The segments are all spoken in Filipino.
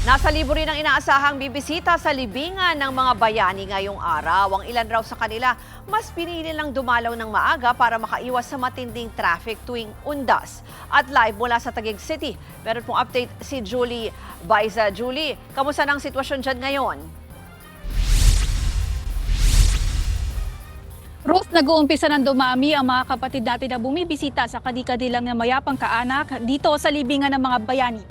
Nasa libo rin ang inaasahang bibisita sa libingan ng mga bayani ngayong araw. Ang ilan raw sa kanila, mas pinili lang dumalaw ng maaga para makaiwas sa matinding traffic tuwing undas. At live mula sa Taguig City, meron pong update si Julie Baiza. Julie, kamusta na ang sitwasyon dyan ngayon? Ruth, nag-uumpisa ng dumami ang mga kapatid natin na bumibisita sa kadi-kadilang na mayapang kaanak dito sa libingan ng mga bayani.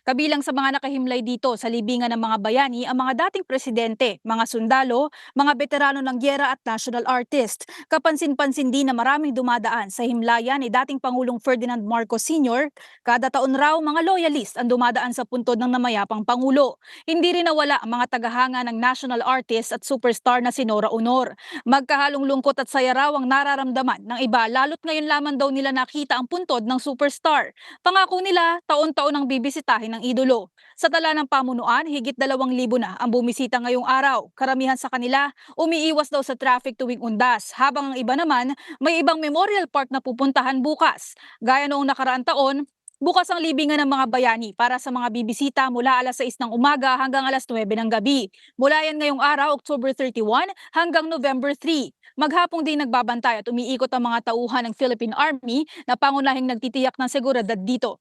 Kabilang sa mga nakahimlay dito sa libingan ng mga bayani ang mga dating presidente, mga sundalo, mga veterano ng gyera at national artist. Kapansin-pansin din na maraming dumadaan sa himlayan ni dating Pangulong Ferdinand Marcos Sr. Kada taon raw mga loyalist ang dumadaan sa puntod ng namayapang Pangulo. Hindi rin nawala ang mga tagahanga ng national artist at superstar na si Nora Honor. Magkahalong lungkot at saya raw ang nararamdaman ng iba lalo't ngayon lamang daw nila nakita ang puntod ng superstar. Pangako nila taon-taon ang bibisitahin ng idolo. Sa tala ng pamunuan, higit 2,000 na ang bumisita ngayong araw. Karamihan sa kanila, umiiwas daw sa traffic tuwing undas, habang ang iba naman, may ibang memorial park na pupuntahan bukas. Gaya noong nakaraang taon, bukas ang libingan ng mga bayani para sa mga bibisita mula alas 6 ng umaga hanggang alas 9 ng gabi. Mula yan ngayong araw, October 31 hanggang November 3. Maghapong din nagbabantay at umiikot ang mga tauhan ng Philippine Army na pangunahing nagtitiyak ng seguridad dito.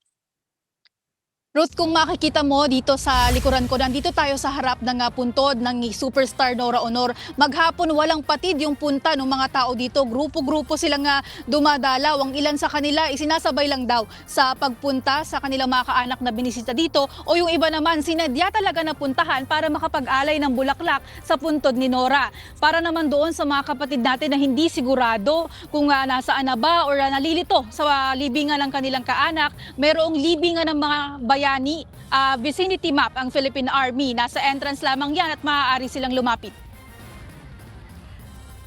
Ruth, kung makikita mo dito sa likuran ko, nandito tayo sa harap ng puntod ng superstar Nora Honor. Maghapon walang patid yung punta ng mga tao dito. Grupo-grupo silang dumadalaw. Ang ilan sa kanila isinasabay lang daw sa pagpunta sa kanilang mga kaanak na binisita dito. O yung iba naman sinadya talaga na puntahan para makapag-alay ng bulaklak sa puntod ni Nora. Para naman doon sa mga kapatid natin na hindi sigurado kung nasaan na ba or nalilito sa libingan ng kanilang kaanak, merong libingan ng mga bayani. Vicinity map ang Philippine Army. Nasa entrance lamang yan at maaari silang lumapit.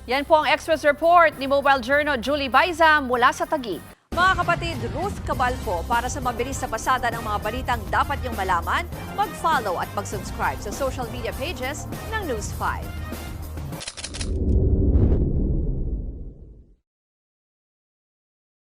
Yan po ang Express Report ni Mobile Journal Julie Baiza mula sa Taguig. Mga kapatid, Ruth Cabalpo, para sa mabilis na pasada ng mga balitang dapat niyong malaman, mag-follow at mag-subscribe sa social media pages ng News 5.